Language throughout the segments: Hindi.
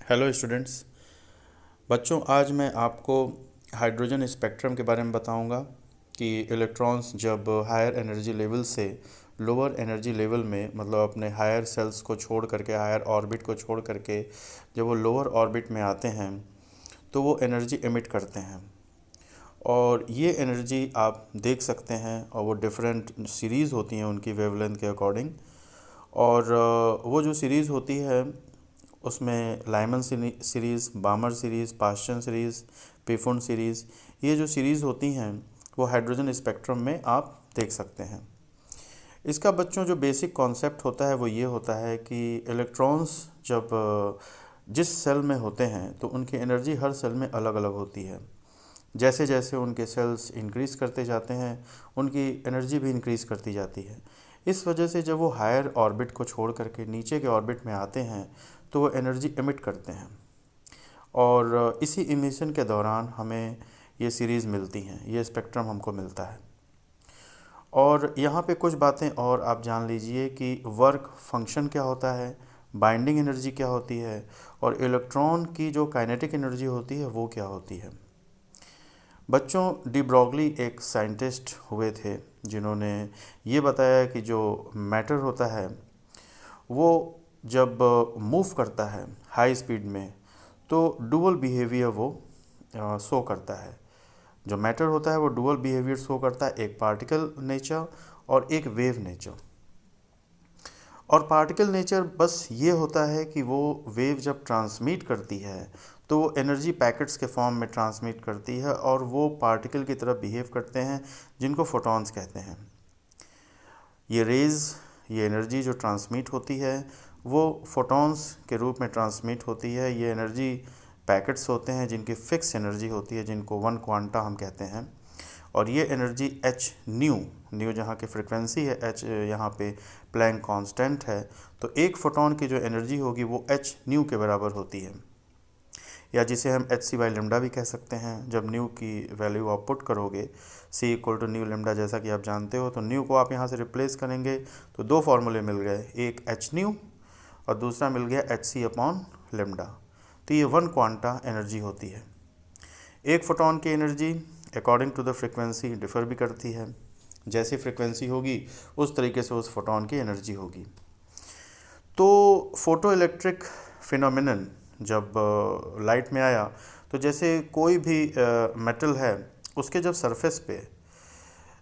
Hello students. बच्चों, आज मैं आपको हाइड्रोजन स्पेक्ट्रम के बारे में बताऊंगा कि इलेक्ट्रॉन्स जब हायर एनर्जी लेवल से लोअर एनर्जी लेवल में, मतलब अपने हायर सेल्स को छोड़ करके, हायर ऑर्बिट को छोड़ करके जब वो लोअर ऑर्बिट में आते हैं तो वो एनर्जी एमिट करते हैं। और ये एनर्जी आप देख सकते हैं, और वो डिफरेंट सीरीज़ होती हैं उनकी वेवलेंथ के अकॉर्डिंग। और वो जो सीरीज़ होती है उसमें Lyman series, Balmer series, Paschen series, पेफुंड series, ये जो सीरीज़ होती हैं वो हाइड्रोजन स्पेक्ट्रम में आप देख सकते हैं। इसका बच्चों जो बेसिक कॉन्सेप्ट होता है वो ये होता है कि इलेक्ट्रॉन्स जब जिस सेल में होते हैं तो उनकी एनर्जी हर सेल में अलग अलग होती है। जैसे जैसे उनके सेल्स इंक्रीज़ करते जाते हैं उनकी एनर्जी भी इंक्रीज़ करती जाती है। इस वजह से जब वो हायर ऑर्बिट को छोड़ करके नीचे के ऑर्बिट में आते हैं तो वो एनर्जी एमिट करते हैं, और इसी इमिशन के दौरान हमें ये सीरीज़ मिलती हैं, ये स्पेक्ट्रम हमको मिलता है। और यहाँ पे कुछ बातें और आप जान लीजिए कि वर्क फंक्शन क्या होता है, बाइंडिंग एनर्जी क्या होती है, और इलेक्ट्रॉन की जो काइनेटिक एनर्जी होती है वो क्या होती है। बच्चों, डी ब्रॉगली एक साइंटिस्ट हुए थे जिन्होंने ये बताया कि जो मैटर होता है वो जब मूव करता है हाई स्पीड में तो डुअल बिहेवियर वो शो करता है। जो मैटर होता है वो डुअल बिहेवियर शो करता है, एक पार्टिकल नेचर और एक वेव नेचर। और पार्टिकल नेचर बस ये होता है कि वो वेव जब ट्रांसमिट करती है तो वो एनर्जी पैकेट्स के फॉर्म में ट्रांसमिट करती है, और वो पार्टिकल की तरह बिहेव करते हैं जिनको फोटॉन्स कहते हैं। ये रेज़, ये एनर्जी जो ट्रांसमिट होती है वो फोटॉन्स के रूप में ट्रांसमिट होती है। ये एनर्जी पैकेट्स होते हैं जिनकी फिक्स एनर्जी होती है, जिनको वन क्वांटा हम कहते हैं। और ये एनर्जी एच न्यू जहाँ की फ्रिक्वेंसी है, एच यहाँ पे प्लैंक कांस्टेंट है, तो एक फोटॉन की जो एनर्जी होगी वो एच न्यू के बराबर होती है, या जिसे हम एच सी बाई लेमडा भी कह सकते हैं। जब न्यू की वैल्यू आप पुट करोगे सी इक्वल टू न्यू लेमडा, जैसा कि आप जानते हो, तो न्यू को आप यहाँ से रिप्लेस करेंगे तो दो फार्मूले मिल गए, एक एच न्यू और दूसरा मिल गया एच सी अपॉन लेमडा। तो ये वन क्वांटा एनर्जी होती है। एक फोटॉन की energy according to the frequency differ भी करती है, जैसी फ्रिक्वेंसी होगी उस तरीके से उस फोटॉन की एनर्जी होगी। तो फोटो इलेक्ट्रिक फिनोमिनन जब लाइट में आया तो जैसे कोई भी मेटल है उसके जब सरफेस पे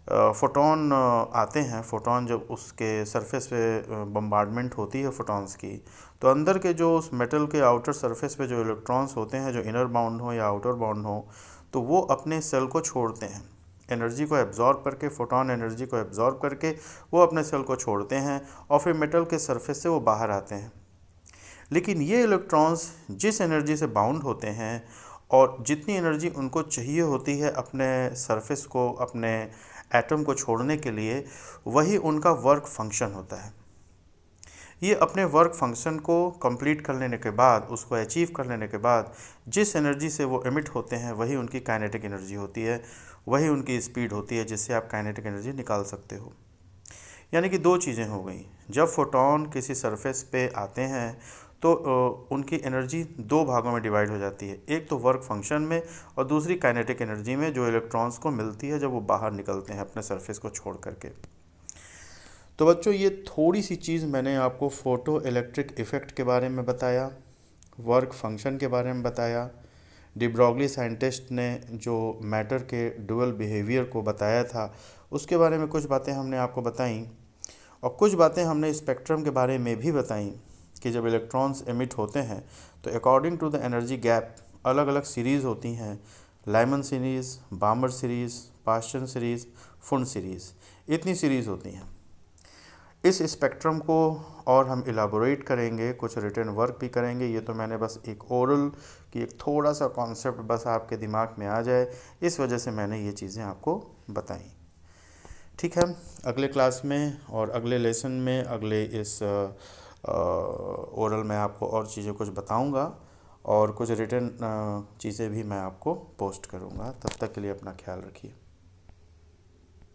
फोटॉन आते हैं, फोटॉन जब उसके सरफेस पे बम्बार्डमेंट होती है फोटॉन्स की, तो अंदर के जो उस मेटल के आउटर सरफेस पे जो इलेक्ट्रॉन्स होते हैं, जो इनर बाउंड हो या आउटर बाउंड हो, तो वो अपने सेल को छोड़ते हैं। एनर्जी को एब्जॉर्ब करके, फोटॉन एनर्जी को एब्जॉर्ब करके वो अपने सेल को छोड़ते हैं और फिर मेटल के सरफेस से वो बाहर आते हैं। लेकिन ये इलेक्ट्रॉन्स जिस एनर्जी से बाउंड होते हैं और जितनी एनर्जी उनको चाहिए होती है अपने सरफेस को, अपने एटम को छोड़ने के लिए, वही उनका वर्क फंक्शन होता है। ये अपने वर्क फंक्शन को कंप्लीट कर लेने के बाद, उसको अचीव कर लेने के बाद, जिस एनर्जी से वो एमिट होते हैं वही उनकी काइनेटिक एनर्जी होती है, वही उनकी स्पीड होती है जिससे आप काइनेटिक एनर्जी निकाल सकते हो। यानी कि दो चीज़ें हो गई, जब फोटॉन किसी सरफेस पे आते हैं तो उनकी एनर्जी दो भागों में डिवाइड हो जाती है, एक तो वर्क फंक्शन में और दूसरी काइनेटिक एनर्जी में, जो इलेक्ट्रॉन्स को मिलती है जब वो बाहर निकलते हैं अपने सरफेस को छोड़ करके। तो बच्चों, ये थोड़ी सी चीज़ मैंने आपको फ़ोटो इलेक्ट्रिक इफ़ेक्ट के बारे में बताया, वर्क फंक्शन के बारे में बताया। डी ब्रॉगली साइंटिस्ट ने जो मैटर के डुअल बिहेवियर को बताया था उसके बारे में कुछ बातें हमने आपको बताई, और कुछ बातें हमने स्पेक्ट्रम के बारे में भी बताई कि जब इलेक्ट्रॉन्स एमिट होते हैं तो according to the energy gap अलग अलग सीरीज़ होती हैं, Lyman series, Balmer series, Paschen series, Pfund series, इतनी सीरीज़ होती हैं। इस स्पेक्ट्रम को और हम इलाबोरेट करेंगे, कुछ रिटर्न वर्क भी करेंगे। ये तो मैंने बस एक ओरल की एक थोड़ा सा कॉन्सेप्ट बस आपके दिमाग में आ जाए, इस वजह से मैंने ये चीज़ें आपको बताई। ठीक है, अगले क्लास में और अगले लेसन में, अगले इस ओरल में आपको और चीज़ें कुछ बताऊंगा, और कुछ रिटर्न चीज़ें भी मैं आपको पोस्ट करूंगा। तब तक के लिए अपना ख्याल रखिए।